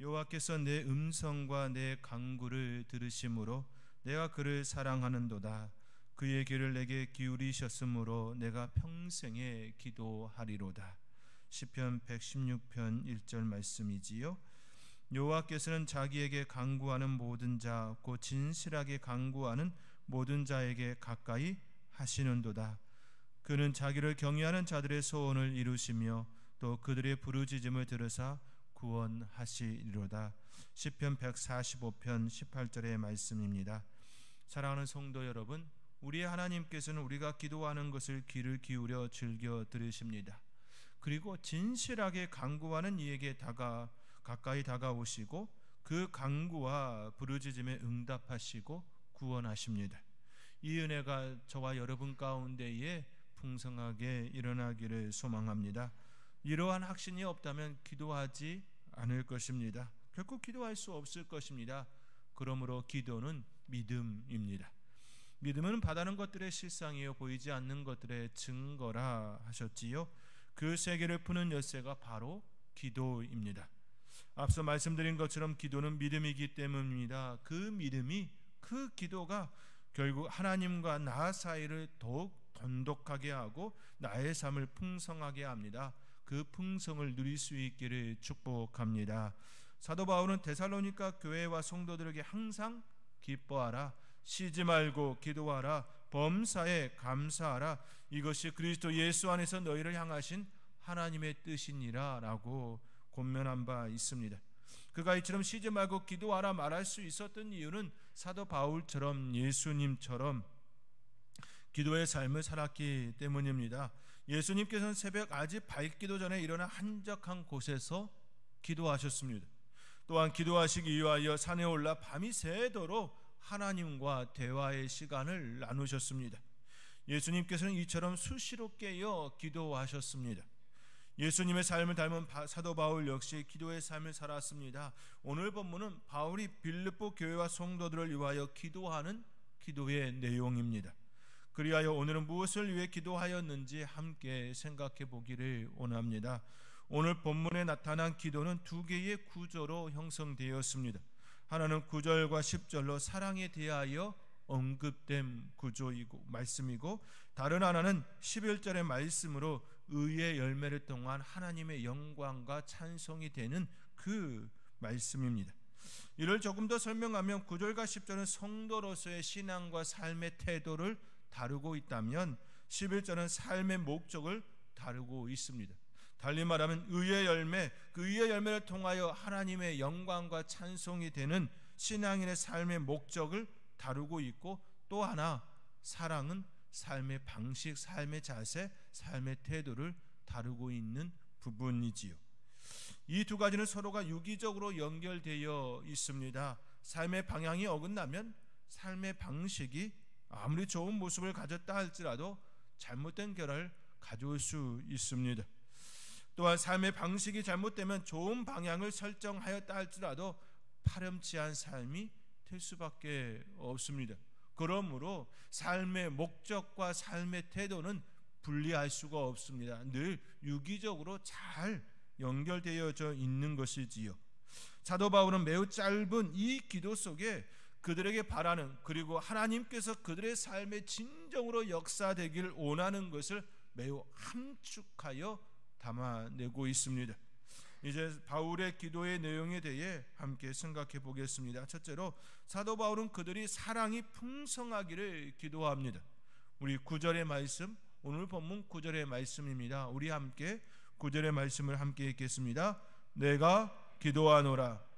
여호와께서 내 음성과 내 간구를 들으심으로 내가 그를 사랑하는도다. 그의 귀를 내게 기울이셨으므로 내가 평생에 기도하리로다. 시편 116편 1절 말씀이지요. 여호와께서는 자기에게 간구하는 모든 자, 곧 진실하게 간구하는 모든 자에게 가까이 하시는도다. 그는 자기를 경외하는 자들의 소원을 이루시며 또 그들의 부르짖음을 들으사 구원하시리로다. 시편 145편 18절의 말씀입니다. 사랑하는 성도 여러분, 우리의 하나님께서는 우리가 기도하는 것을 귀를 기울여 즐겨 들으십니다. 그리고 진실하게 간구하는 이에게 가까이 다가오시고 그 간구와 부르짖음에 응답하시고 구원하십니다. 이 은혜가 저와 여러분 가운데에 풍성하게 일어나기를 소망합니다. 이러한 확신이 없다면 기도하지 않을 것입니다. 결코 기도할 수 없을 것입니다. 그러므로 기도는 믿음입니다. 믿음은 바라는 것들의 실상이요 보이지 않는 것들의 증거라 하셨지요. 그 세계를 푸는 열쇠가 바로 기도입니다. 앞서 말씀드린 것처럼 기도는 믿음이기 때문입니다. 그 믿음이, 그 기도가 결국 하나님과 나 사이를 더욱 돈독하게 하고 나의 삶을 풍성하게 합니다. 그 풍성을 누릴 수 있기를 축복합니다. 사도 바울은 데살로니가 교회와 성도들에게 항상 기뻐하라, 쉬지 말고 기도하라, 범사에 감사하라, 이것이 그리스도 예수 안에서 너희를 향하신 하나님의 뜻이니라 라고 권면한 바 있습니다. 그가 이처럼 쉬지 말고 기도하라 말할 수 있었던 이유는 사도 바울처럼 예수님처럼 기도의 삶을 살았기 때문입니다. 예수님께서는 새벽 아직 밝기도 전에 일어나 한적한 곳에서 기도하셨습니다. 또한 기도하시기 위하여 산에 올라 밤이 새도록 하나님과 대화의 시간을 나누셨습니다. 예수님께서는 이처럼 수시로 깨어 기도하셨습니다. 예수님의 삶을 닮은 사도 바울 역시 기도의 삶을 살았습니다. 오늘 본문은 바울이 빌립보 교회와 성도들을 위하여 기도하는 기도의 내용입니다. 그리하여 오늘은 무엇을 위해 기도하였는지 함께 생각해 보기를 원합니다. 오늘 본문에 나타난 기도는 두 개의 구조로 형성되었습니다. 하나는 9절과 10절로 사랑에 대하여 언급된 구조이고 말씀이고, 다른 하나는 11절의 말씀으로 의의 열매를 통한 하나님의 영광과 찬송이 되는 그 말씀입니다. 이를 조금 더 설명하면 9절과 10절은 성도로서의 신앙과 삶의 태도를 다루고 있다면 11절은 삶의 목적을 다루고 있습니다. 달리 말하면 의의 열매, 그 의의 열매를 통하여 하나님의 영광과 찬송이 되는 신앙인의 삶의 목적을 다루고 있고, 또 하나 사랑은 삶의 방식, 삶의 자세, 삶의 태도를 다루고 있는 부분이지요. 이 두 가지는 서로가 유기적으로 연결되어 있습니다. 삶의 방향이 어긋나면 삶의 방식이 아무리 좋은 모습을 가졌다 할지라도 잘못된 결과를 가져올 수 있습니다. 또한 삶의 방식이 잘못되면 좋은 방향을 설정하였다 할지라도 파렴치한 삶이 될 수밖에 없습니다. 그러므로 삶의 목적과 삶의 태도는 분리할 수가 없습니다. 늘 유기적으로 잘 연결되어져 있는 것이지요. 사도 바울은 매우 짧은 이 기도 속에 그들에게 바라는, 그리고 하나님께서 그들의 삶에 진정으로 역사되기를 원하는 것을 매우 함축하여 담아내고 있습니다. 이제 바울의 기도의 내용에 대해 함께 생각해 보겠습니다. 첫째로 사도 바울은 그들이 사랑이 풍성하기를 기도합니다. 우리 9절의 말씀, 오늘 본문 9절의 말씀입니다. 우리 함께 9절의 말씀을 함께 읽겠습니다. 내가 기도하노라.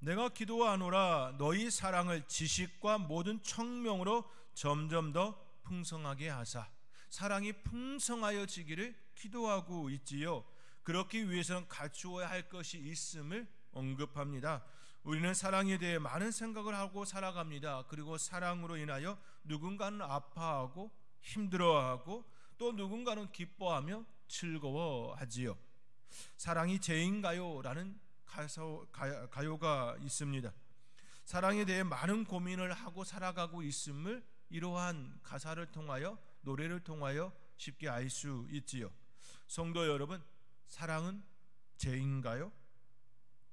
내가 기도하노라 너희 사랑을 지식과 모든 청명으로 점점 더 풍성하게 하사. 사랑이 풍성하여지기를 기도하고 있지요. 그렇기 위해서는 갖추어야 할 것이 있음을 언급합니다. 우리는 사랑에 대해 많은 생각을 하고 살아갑니다. 그리고 사랑으로 인하여 누군가는 아파하고 힘들어하고 또 누군가는 기뻐하며 즐거워하지요. 사랑이 죄인가요? 라는 가요가 있습니다. 사랑에 대해 많은 고민을 하고 살아가고 있음을 이러한 가사를 통하여, 노래를 통하여 쉽게 알 수 있지요. 성도 여러분, 사랑은 죄인가요?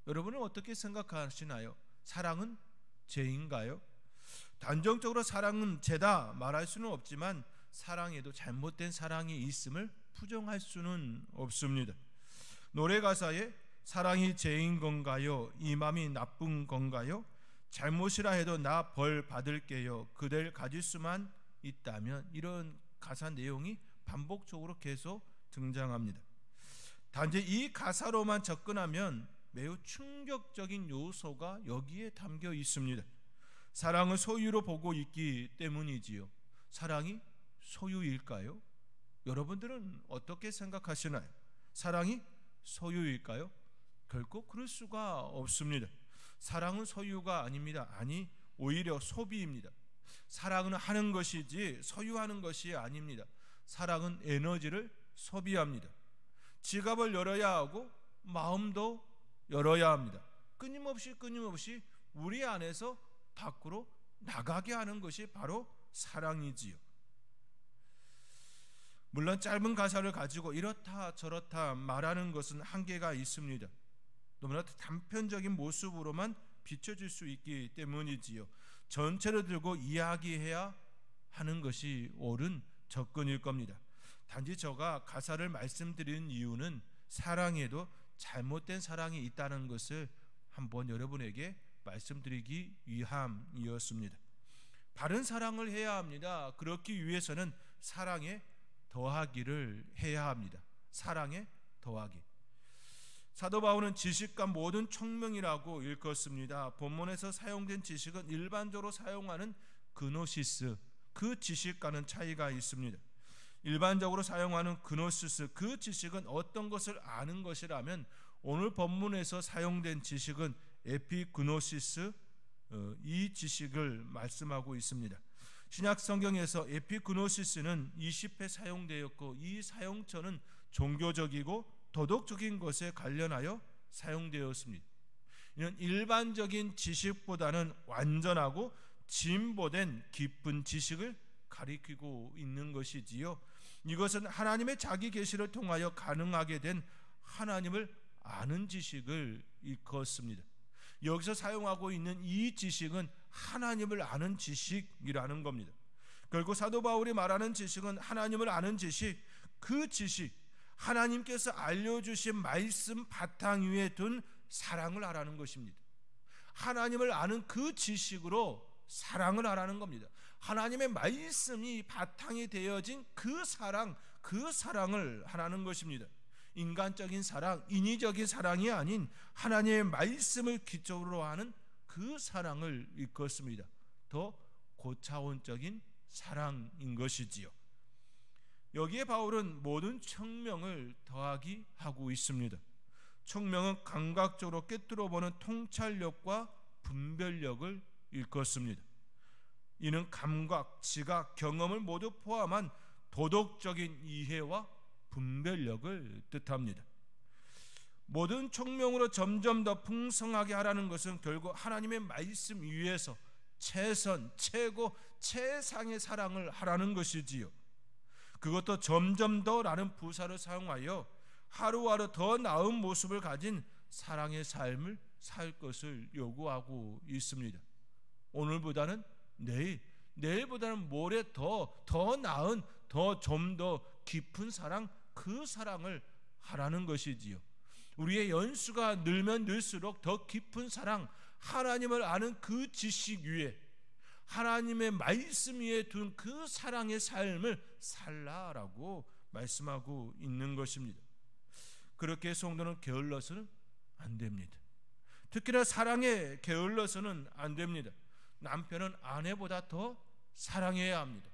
여러분은 어떻게 생각하시나요? 사랑은 죄인가요? 단정적으로 사랑은 죄다 말할 수는 없지만 사랑에도 잘못된 사랑이 있음을 부정할 수는 없습니다. 노래 가사에 사랑이 죄인 건가요? 이 맘이 나쁜 건가요? 잘못이라 해도 나 벌 받을게요. 그댈 가질 수만 있다면, 이런 가사 내용이 반복적으로 계속 등장합니다. 단지 이 가사로만 접근하면 매우 충격적인 요소가 여기에 담겨 있습니다. 사랑을 소유로 보고 있기 때문이지요. 사랑이 소유일까요? 여러분들은 어떻게 생각하시나요? 사랑이 소유일까요? 결코 그럴 수가 없습니다. 사랑은 소유가 아닙니다. 아니, 오히려 소비입니다. 사랑은 하는 것이지 소유하는 것이 아닙니다. 사랑은 에너지를 소비합니다. 지갑을 열어야 하고 마음도 열어야 합니다. 끊임없이 우리 안에서 밖으로 나가게 하는 것이 바로 사랑이지요. 물론 짧은 가사를 가지고 이렇다 저렇다 말하는 것은 한계가 있습니다. 너무나 단편적인 모습으로만 비춰질 수 있기 때문이지요. 전체를 들고 이야기해야 하는 것이 옳은 접근일 겁니다. 단지 제가 가사를 말씀드리는 이유는 사랑에도 잘못된 사랑이 있다는 것을 한번 여러분에게 말씀드리기 위함이었습니다. 바른 사랑을 해야 합니다. 그렇기 위해서는 사랑에 더하기를 해야 합니다. 사랑에 더하기. 사도 바울은 지식과 모든 총명이라고 일컫습니다. 본문에서 사용된 지식은 일반적으로 사용하는 그노시스, 그 지식과는 차이가 있습니다. 일반적으로 사용하는 그노시스, 그 지식은 어떤 것을 아는 것이라면, 오늘 본문에서 사용된 지식은 에피그노시스, 이 지식을 말씀하고 있습니다. 신약 성경에서 에피그노시스는 20회 사용되었고, 이 사용처는 종교적이고 도덕적인 것에 관련하여 사용되었습니다. 이는 일반적인 지식보다는 완전하고 진보된 깊은 지식을 가리키고 있는 것이지요. 이것은 하나님의 자기 계시를 통하여 가능하게 된 하나님을 아는 지식을 일컫습니다. 여기서 사용하고 있는 이 지식은 하나님을 아는 지식이라는 겁니다. 결국 사도 바울이 말하는 지식은 하나님을 아는 지식, 그 지식, 하나님께서 알려주신 말씀 바탕 위에 둔 사랑을 하라는 것입니다. 하나님을 아는 그 지식으로 사랑을 하라는 겁니다. 하나님의 말씀이 바탕이 되어진 그 사랑, 그 사랑을 하라는 것입니다. 인간적인 사랑, 인위적인 사랑이 아닌 하나님의 말씀을 기초로 하는 그 사랑을 일컫습니다. 더 고차원적인 사랑인 것이지요. 여기에 바울은 모든 청명을 더하기 하고 있습니다. 청명은 감각적으로 꿰뚫어보는 통찰력과 분별력을 일컫습니다. 이는 감각, 지각, 경험을 모두 포함한 도덕적인 이해와 분별력을 뜻합니다. 모든 청명으로 점점 더 풍성하게 하라는 것은 결국 하나님의 말씀 위에서 최선, 최고, 최상의 사랑을 하라는 것이지요. 그것도 점점 더라는 부사를 사용하여 하루하루 더 나은 모습을 가진 사랑의 삶을 살 것을 요구하고 있습니다. 오늘보다는 내일, 내일보다는 모레 더 나은, 좀 더 깊은 사랑, 그 사랑을 하라는 것이지요. 우리의 연수가 늘면 늘수록 더 깊은 사랑, 하나님을 아는 그 지식 위에, 하나님의 말씀 위에 둔 그 사랑의 삶을 살라라고 말씀하고 있는 것입니다. 그렇게 성도는 게을러서는 안 됩니다. 특히나 사랑에 게을러서는 안 됩니다. 남편은 아내보다 더 사랑해야 합니다.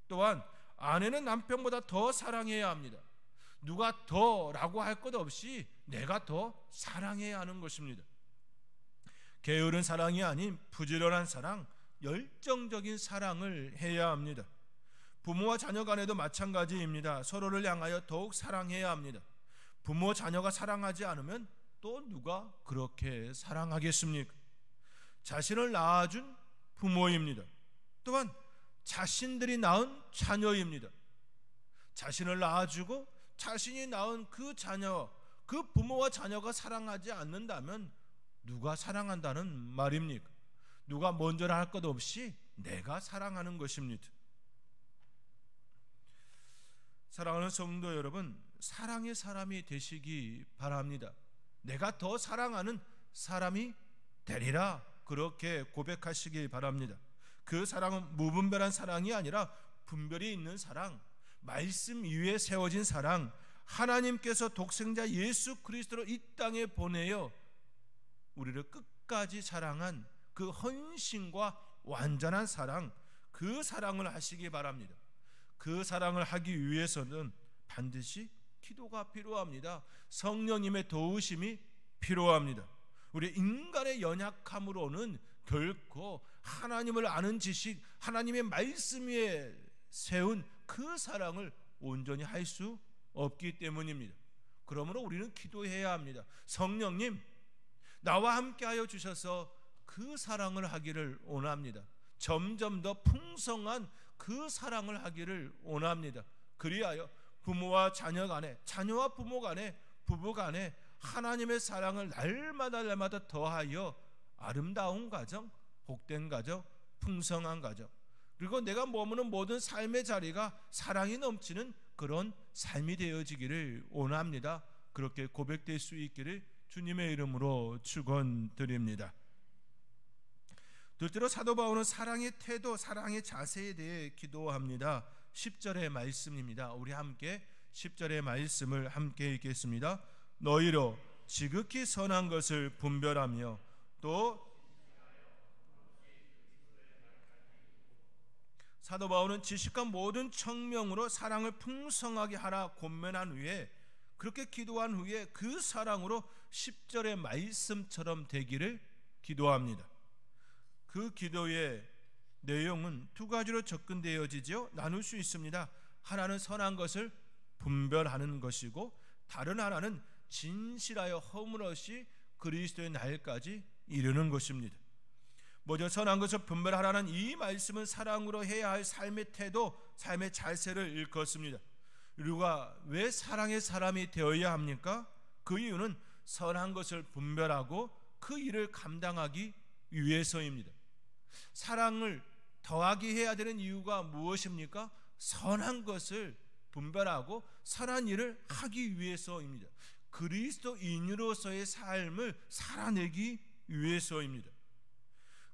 또한 아내는 남편보다 더 사랑해야 합니다. 누가 더라고 할 것 없이 내가 더 사랑해야 하는 것입니다. 게으른 사랑이 아닌 부지런한 사랑, 열정적인 사랑을 해야 합니다. 부모와 자녀 간에도 마찬가지입니다. 서로를 향하여 더욱 사랑해야 합니다. 부모 자녀가 사랑하지 않으면 또 누가 그렇게 사랑하겠습니까? 자신을 낳아준 부모입니다. 또한 자신들이 낳은 자녀입니다. 자신을 낳아주고 자신이 낳은 그 자녀, 그 부모와 자녀가 사랑하지 않는다면 누가 사랑한다는 말입니까? 누가 먼저라 할 것 없이 내가 사랑하는 것입니다. 사랑하는 성도 여러분, 사랑의 사람이 되시기 바랍니다. 내가 더 사랑하는 사람이 되리라, 그렇게 고백하시기 바랍니다. 그 사랑은 무분별한 사랑이 아니라 분별이 있는 사랑, 말씀 위에 세워진 사랑, 하나님께서 독생자 예수 그리스도를 이 땅에 보내어 우리를 끝까지 사랑한 그 헌신과 완전한 사랑, 그 사랑을 하시기 바랍니다. 그 사랑을 하기 위해서는 반드시 기도가 필요합니다. 성령님의 도우심이 필요합니다. 우리 인간의 연약함으로는 결코 하나님을 아는 지식, 하나님의 말씀 위에 세운 그 사랑을 온전히 할 수 없기 때문입니다. 그러므로 우리는 기도해야 합니다. 성령님, 나와 함께하여 주셔서 그 사랑을 하기를 원합니다. 점점 더 풍성한 그 사랑을 하기를 원합니다. 그리하여 부모와 자녀 간에, 자녀와 부모 간에, 부부 간에 하나님의 사랑을 날마다 더하여 아름다운 가정, 복된 가정, 풍성한 가정, 그리고 내가 머무는 모든 삶의 자리가 사랑이 넘치는 그런 삶이 되어지기를 원합니다. 그렇게 고백될 수 있기를 주님의 이름으로 축원드립니다. 둘째로 사도 바울은 사랑의 태도, 사랑의 자세에 대해 기도합니다. 10절의 말씀입니다. 우리 함께 10절의 말씀을 함께 읽겠습니다. 너희로 지극히 선한 것을 분별하며 또 사도 바울은 지식과 모든 청명으로 사랑을 풍성하게 하라 권면한 후에, 그렇게 기도한 후에 그 사랑으로 10절의 말씀처럼 되기를 기도합니다. 그 기도의 내용은 두 가지로 접근되어지죠. 나눌 수 있습니다. 하나는 선한 것을 분별하는 것이고, 다른 하나는 진실하여 허물없이 그리스도의 날까지 이르는 것입니다. 먼저 선한 것을 분별하라는 이 말씀은 사랑으로 해야 할 삶의 태도, 삶의 자세를 일컫습니다. 우리가 왜 사랑의 사람이 되어야 합니까? 그 이유는 선한 것을 분별하고 그 일을 감당하기 위해서입니다. 사랑을 더하게 해야 되는 이유가 무엇입니까? 선한 것을 분별하고 선한 일을 하기 위해서입니다. 그리스도인으로서의 삶을 살아내기 위해서입니다.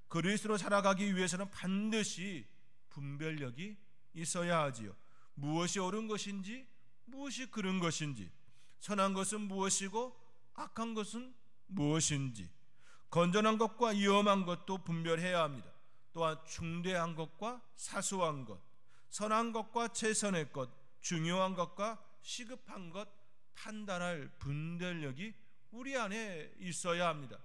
그리스도로 살아가기 위해서는 반드시 분별력이 있어야 하지요. 무엇이 옳은 것인지, 무엇이 그른 것인지, 선한 것은 무엇이고 악한 것은 무엇인지, 건전한 것과 위험한 것도 분별해야 합니다. 또한 중대한 것과 사소한 것, 선한 것과 최선의 것, 중요한 것과 시급한 것 판단할 분별력이 우리 안에 있어야 합니다.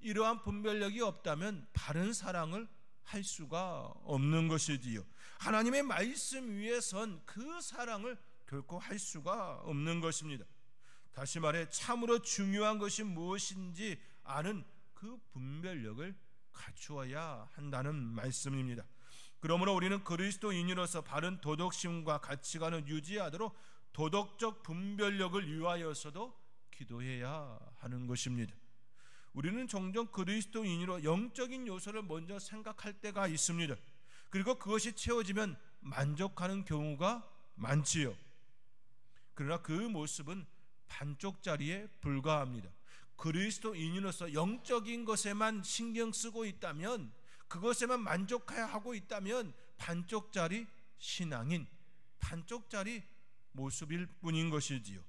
이러한 분별력이 없다면 바른 사랑을 할 수가 없는 것이지요. 하나님의 말씀 위에 선 그 사랑을 결코 할 수가 없는 것입니다. 다시 말해 참으로 중요한 것이 무엇인지 아는 그 분별력을 갖추어야 한다는 말씀입니다. 그러므로 우리는 그리스도인으로서 바른 도덕심과 가치관을 유지하도록 도덕적 분별력을 위하여서도 기도해야 하는 것입니다. 우리는 종종 그리스도인으로 영적인 요소를 먼저 생각할 때가 있습니다. 그리고 그것이 채워지면 만족하는 경우가 많지요. 그러나 그 모습은 반쪽짜리에 불과합니다. 그리스도인으로서 영적인 것에만 신경 쓰고 있다면, 그것에만 만족해야 하고 있다면 반쪽짜리 신앙인, 반쪽짜리 모습일 뿐인 것이지요.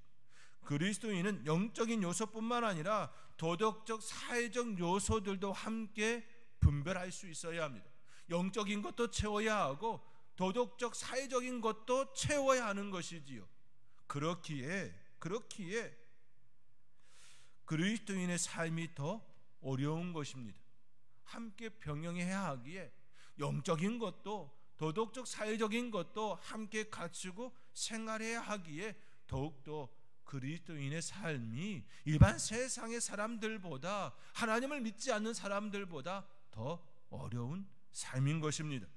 그리스도인은 영적인 요소뿐만 아니라 도덕적, 사회적 요소들도 함께 분별할 수 있어야 합니다. 영적인 것도 채워야 하고 도덕적, 사회적인 것도 채워야 하는 것이지요. 그렇기에 그리스도인의 삶이 더 어려운 것입니다. 함께 병행해야 하기에 영적인 것도 도덕적, 사회적인 것도 함께 갖추고 생활해야 하기에 더욱더 그리스도인의 삶이 일반 세상의 사람들보다, 하나님을 믿지 않는 사람들보다 더 어려운 삶인 것입니다.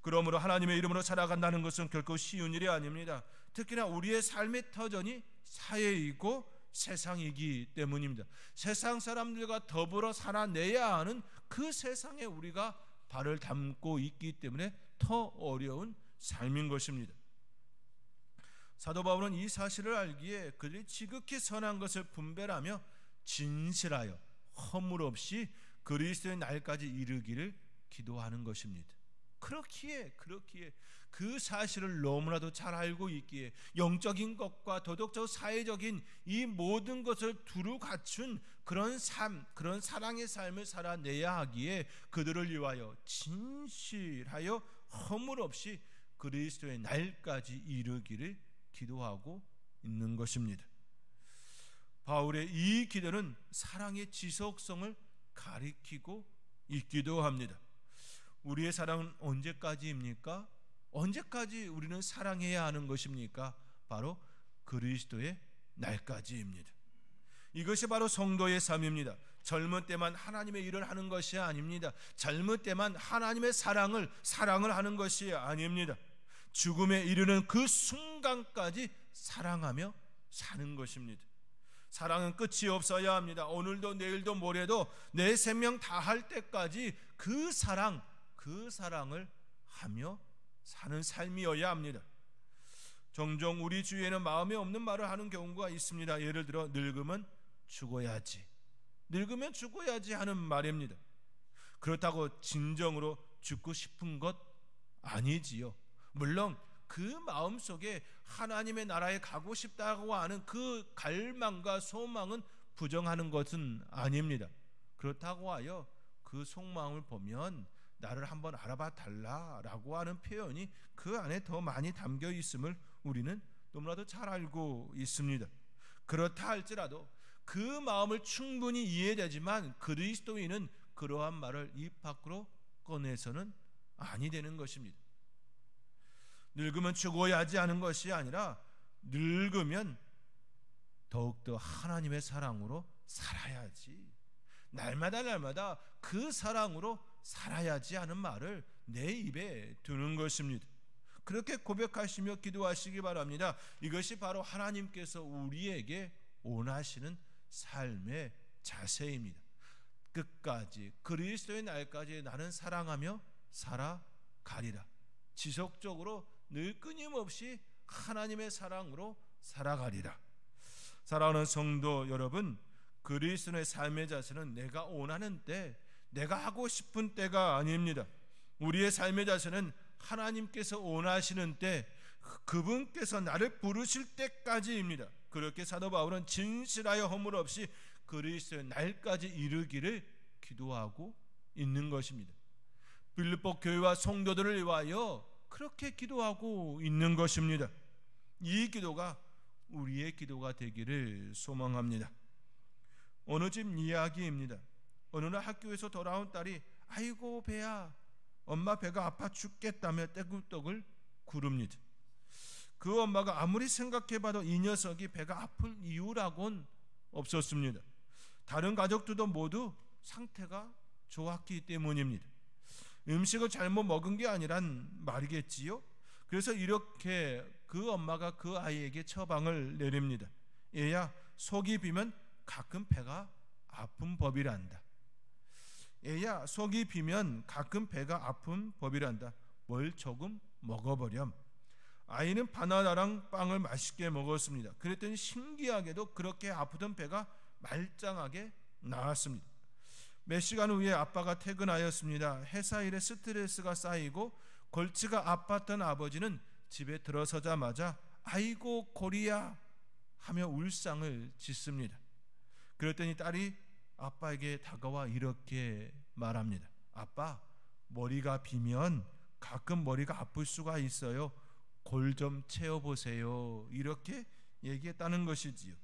그러므로 하나님의 이름으로 살아간다는 것은 결코 쉬운 일이 아닙니다. 특히나 우리의 삶의 터전이 사회이고 세상이기 때문입니다. 세상 사람들과 더불어 살아내야 하는 그 세상에 우리가 발을 담고 있기 때문에 더 어려운 삶인 것입니다. 사도 바울은 이 사실을 알기에 그들이 지극히 선한 것을 분별하며 진실하여 허물 없이 그리스도의 날까지 이르기를 기도하는 것입니다. 그렇기에 그 사실을 너무나도 잘 알고 있기에 영적인 것과 도덕적 사회적인 이 모든 것을 두루 갖춘 그런 삶, 그런 사랑의 삶을 살아내야 하기에 그들을 위하여 진실하여 허물 없이 그리스도의 날까지 이르기를 기도하고 있는 것입니다. 바울의 이 기도는 사랑의 지속성을 가리키고 있기도 합니다. 우리의 사랑은 언제까지입니까? 언제까지 우리는 사랑해야 하는 것입니까? 바로 그리스도의 날까지입니다. 이것이 바로 성도의 삶입니다. 젊은 때만 하나님의 일을 하는 것이 아닙니다. 젊은 때만 하나님의 사랑을 하는 것이 아닙니다. 죽음에 이르는 그 순간까지 사랑하며 사는 것입니다. 사랑은 끝이 없어야 합니다. 오늘도 내일도 모레도 내 생명 다할 때까지 그 사랑을 하며 사는 삶이어야 합니다. 종종 우리 주위에는 마음에 없는 말을 하는 경우가 있습니다. 예를 들어 늙으면 죽어야지 하는 말입니다. 그렇다고 진정으로 죽고 싶은 것 아니지요. 물론 그 마음속에 하나님의 나라에 가고 싶다고 하는 그 갈망과 소망은 부정하는 것은 아닙니다. 그렇다고 하여 그 속마음을 보면 나를 한번 알아봐 달라라고 하는 표현이 그 안에 더 많이 담겨 있음을 우리는 너무나도 잘 알고 있습니다. 그렇다 할지라도 그 마음을 충분히 이해되지만 그리스도인은 그러한 말을 입 밖으로 꺼내서는 아니 되는 것입니다. 늙으면 죽어야지 하는 것이 아니라 늙으면 더욱더 하나님의 사랑으로 살아야지, 날마다 그 사랑으로 살아야지 하는 말을 내 입에 두는 것입니다. 그렇게 고백하시며 기도하시기 바랍니다. 이것이 바로 하나님께서 우리에게 원하시는 삶의 자세입니다. 끝까지 그리스도의 날까지 나는 사랑하며 살아가리라. 지속적으로 늘 끊임없이 하나님의 사랑으로 살아가리라. 사랑하는 성도 여러분, 그리스도의 삶의 자세는 내가 원하는 때, 내가 하고 싶은 때가 아닙니다. 우리의 삶의 자세는 하나님께서 원하시는 때, 그분께서 나를 부르실 때까지입니다. 그렇게 사도 바울은 진실하여 허물 없이 그리스도의 날까지 이르기를 기도하고 있는 것입니다. 빌립보 교회와 성도들을 위하여 그렇게 기도하고 있는 것입니다. 이 기도가 우리의 기도가 되기를 소망합니다. 어느 집 이야기입니다. 어느 날 학교에서 돌아온 딸이 아이고 배야, 엄마 배가 아파 죽겠다며 떼굴떡을 구릅니다. 그 엄마가 아무리 생각해봐도 이 녀석이 배가 아플 이유라고는 없었습니다. 다른 가족들도 모두 상태가 좋았기 때문입니다. 음식을 잘못 먹은 게 아니란 말이겠지요. 그래서 이렇게 그 엄마가 그 아이에게 처방을 내립니다. 얘야, 속이 비면 가끔 배가 아픈 법이란다. 얘야, 속이 비면 가끔 배가 아픈 법이란다. 뭘 조금 먹어버렴. 아이는 바나나랑 빵을 맛있게 먹었습니다. 그랬더니 신기하게도 그렇게 아프던 배가 말짱하게 나았습니다. 몇 시간 후에 아빠가 퇴근하였습니다. 회사 일에 스트레스가 쌓이고 골치가 아팠던 아버지는 집에 들어서자마자 아이고 고리야 하며 울상을 짓습니다. 그랬더니 딸이 아빠에게 다가와 이렇게 말합니다. 아빠, 머리가 비면 가끔 머리가 아플 수가 있어요. 골 좀 채워보세요. 이렇게 얘기했다는 것이지요.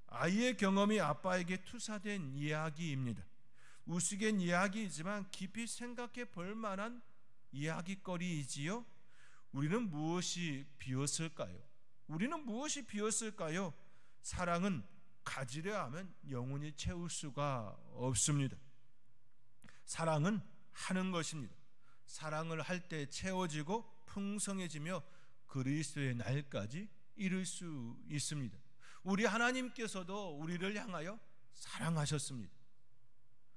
아이의 경험이 아빠에게 투사된 이야기입니다. 우스갯 이야기이지만 깊이 생각해 볼 만한 이야기거리이지요. 우리는 무엇이 비었을까요? 사랑은 가지려 하면 영원히 채울 수가 없습니다. 사랑은 하는 것입니다. 사랑을 할 때 채워지고 풍성해지며 그리스도의 날까지 이룰 수 있습니다. 우리 하나님께서도 우리를 향하여 사랑하셨습니다.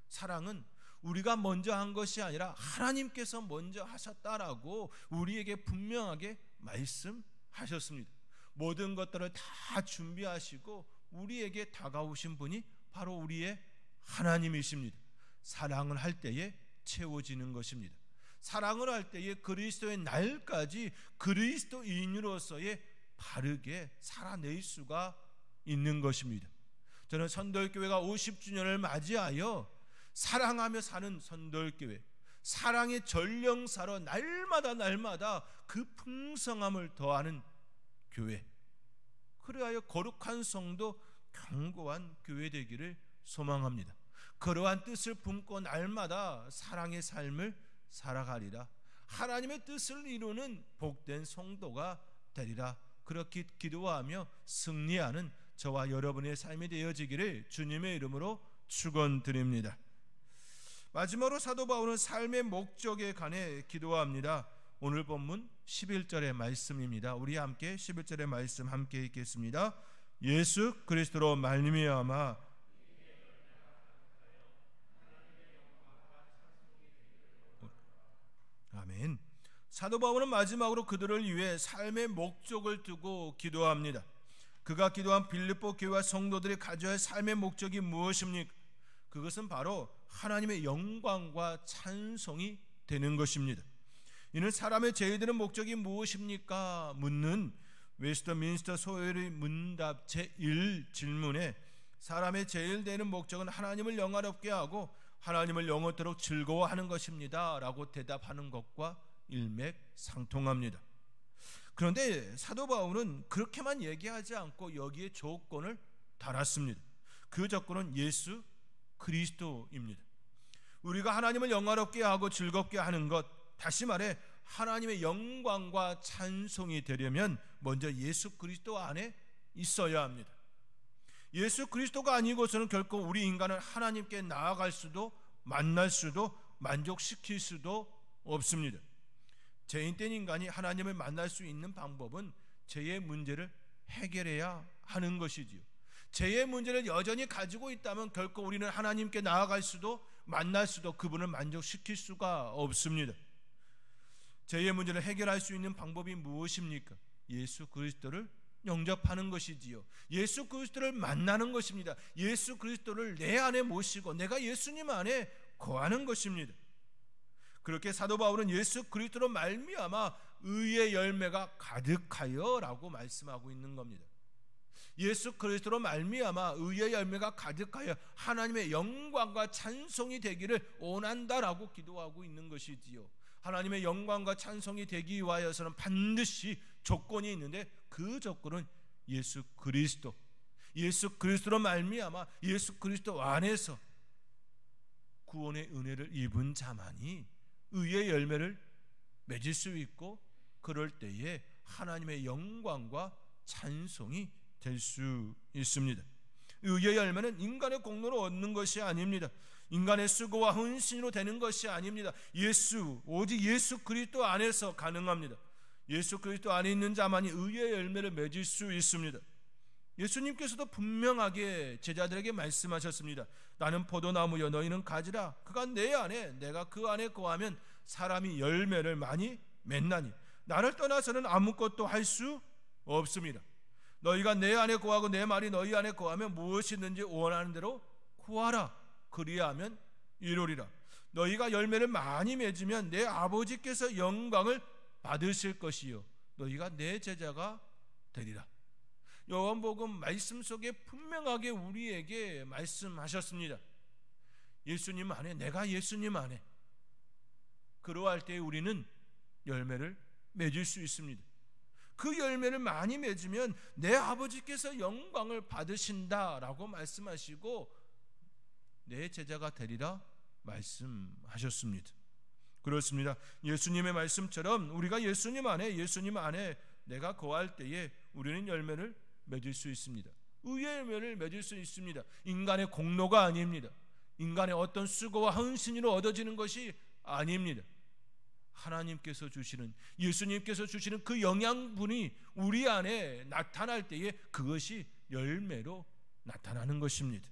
사랑은 우리가 먼저 한 것이 아니라 하나님께서 먼저 하셨다라고 우리에게 분명하게 말씀하셨습니다. 모든 것들을 다 준비하시고 우리에게 다가오신 분이 바로 우리의 하나님이십니다. 사랑을 할 때에 채워지는 것입니다. 사랑을 할 때에 그리스도의 날까지 그리스도인으로서의 바르게 살아낼 수가 있는 것입니다. 저는 선돌교회가 50주년을 맞이하여 사랑하며 사는 선돌교회, 사랑의 전령사로 날마다 그 풍성함을 더하는 교회, 그리하여 거룩한 성도, 견고한 교회 되기를 소망합니다. 그러한 뜻을 품고 날마다 사랑의 삶을 살아가리라. 하나님의 뜻을 이루는 복된 성도가 되리라. 그렇게 기도하며 승리하는 저와 여러분의 삶이 되어지기를 주님의 이름으로 축원드립니다. 마지막으로 사도 바울은 삶의 목적에 관해 기도합니다. 오늘 본문 11절의 말씀입니다. 우리 함께 11절의 말씀 함께 읽겠습니다. 예수 그리스도로 말미암아 아멘. 사도 바울은 마지막으로 그들을 위해 삶의 목적을 두고 기도합니다. 그가 기도한 빌립보 교회와 성도들이 가져야 할 삶의 목적이 무엇입니까? 그것은 바로 하나님의 영광과 찬송이 되는 것입니다. 이는 사람의 제일 되는 목적이 무엇입니까? 묻는 웨스트민스터 소회의 문답 제1 질문에 사람의 제일 되는 목적은 하나님을 영화롭게 하고 하나님을 영원토록 즐거워하는 것입니다 라고 대답하는 것과 일맥상통합니다. 그런데 사도 바울은 그렇게만 얘기하지 않고 여기에 조건을 달았습니다. 그 조건은 예수 그리스도입니다. 우리가 하나님을 영화롭게 하고 즐겁게 하는 것, 다시 말해 하나님의 영광과 찬송이 되려면 먼저 예수 그리스도 안에 있어야 합니다. 예수 그리스도가 아니고서는 결코 우리 인간은 하나님께 나아갈 수도 만날 수도 만족시킬 수도 없습니다. 죄인된 인간이 하나님을 만날 수 있는 방법은 죄의 문제를 해결해야 하는 것이지요. 죄의 문제를 여전히 가지고 있다면 결코 우리는 하나님께 나아갈 수도 만날 수도 그분을 만족시킬 수가 없습니다. 죄의 문제를 해결할 수 있는 방법이 무엇입니까? 예수 그리스도를 영접하는 것이지요. 예수 그리스도를 만나는 것입니다. 예수 그리스도를 내 안에 모시고 내가 예수님 안에 거하는 것입니다. 그렇게 사도 바울은 예수 그리스도로 말미암아 의의 열매가 가득하여 라고 말씀하고 있는 겁니다. 예수 그리스도로 말미암아 의의 열매가 가득하여 하나님의 영광과 찬송이 되기를 원한다라고 기도하고 있는 것이지요. 하나님의 영광과 찬송이 되기 위하여서는 반드시 조건이 있는데 그 조건은 예수 그리스도로 말미암아 예수 그리스도 안에서 구원의 은혜를 입은 자만이 의의 열매를 맺을 수 있고 그럴 때에 하나님의 영광과 찬송이 될 수 있습니다. 의의 열매는 인간의 공로로 얻는 것이 아닙니다. 인간의 수고와 헌신으로 되는 것이 아닙니다. 오직 예수 그리스도 안에서 가능합니다. 예수 그리스도 안에 있는 자만이 의의 열매를 맺을 수 있습니다. 예수님께서도 분명하게 제자들에게 말씀하셨습니다. 나는 포도나무여 너희는 가지라. 그가 내 안에 내가 그 안에 거하면 사람이 열매를 많이 맺나니 나를 떠나서는 아무것도 할 수 없습니다. 너희가 내 안에 거하고 내 말이 너희 안에 거하면 무엇이든지 원하는 대로 구하라. 그리하면 이루리라. 너희가 열매를 많이 맺으면 내 아버지께서 영광을 받으실 것이요 너희가 내 제자가 되리라. 요한복음 말씀 속에 분명하게 우리에게 말씀하셨습니다. 예수님 안에, 내가 예수님 안에, 그러할 때 우리는 열매를 맺을 수 있습니다. 그 열매를 많이 맺으면 내 아버지께서 영광을 받으신다라고 말씀하시고 내 제자가 되리라 말씀하셨습니다. 그렇습니다. 예수님의 말씀처럼 우리가 예수님 안에 내가 거할 때에 우리는 열매를 맺을 수 있습니다. 의의 열매를 맺을 수 있습니다. 인간의 공로가 아닙니다. 인간의 어떤 수고와 헌신으로 얻어지는 것이 아닙니다. 하나님께서 주시는, 예수님께서 주시는 그 영양분이 우리 안에 나타날 때에 그것이 열매로 나타나는 것입니다.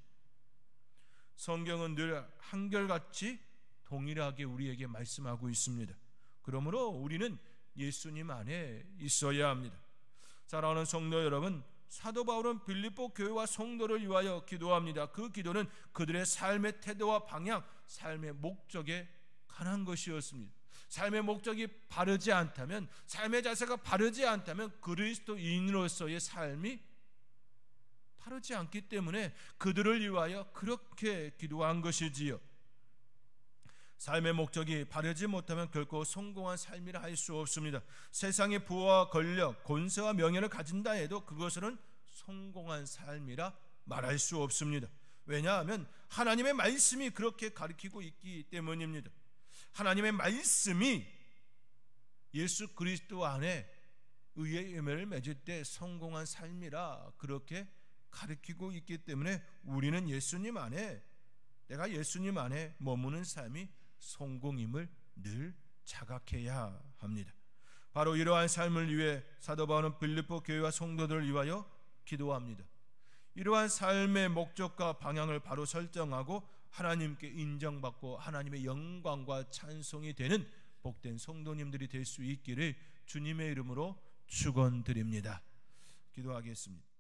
성경은 늘 한결같이 동일하게 우리에게 말씀하고 있습니다. 그러므로 우리는 예수님 안에 있어야 합니다. 사랑하는 성도 여러분, 사도 바울은 빌립보 교회와 성도를 위하여 기도합니다. 그 기도는 그들의 삶의 태도와 방향, 삶의 목적에 관한 것이었습니다. 삶의 목적이 바르지 않다면, 삶의 자세가 바르지 않다면 그리스도인으로서의 삶이 바르지 않기 때문에 그들을 위하여 그렇게 기도한 것이지요. 삶의 목적이 바르지 못하면 결코 성공한 삶이라 할 수 없습니다. 세상의 부와 권력, 권세와 명예를 가진다 해도 그것은 성공한 삶이라 말할 수 없습니다. 왜냐하면 하나님의 말씀이 그렇게 가르치고 있기 때문입니다. 하나님의 말씀이 예수 그리스도 안에 의의 열매를 맺을 때 성공한 삶이라 그렇게 가르치고 있기 때문에 우리는 예수님 안에, 내가 예수님 안에 머무는 삶이 성공임을 늘 자각해야 합니다. 바로 이러한 삶을 위해 사도 바울은 빌립보 교회와 성도들을 위하여 기도합니다. 이러한 삶의 목적과 방향을 바로 설정하고 하나님께 인정받고 하나님의 영광과 찬송이 되는 복된 성도님들이 될 수 있기를 주님의 이름으로 축원드립니다. 기도하겠습니다.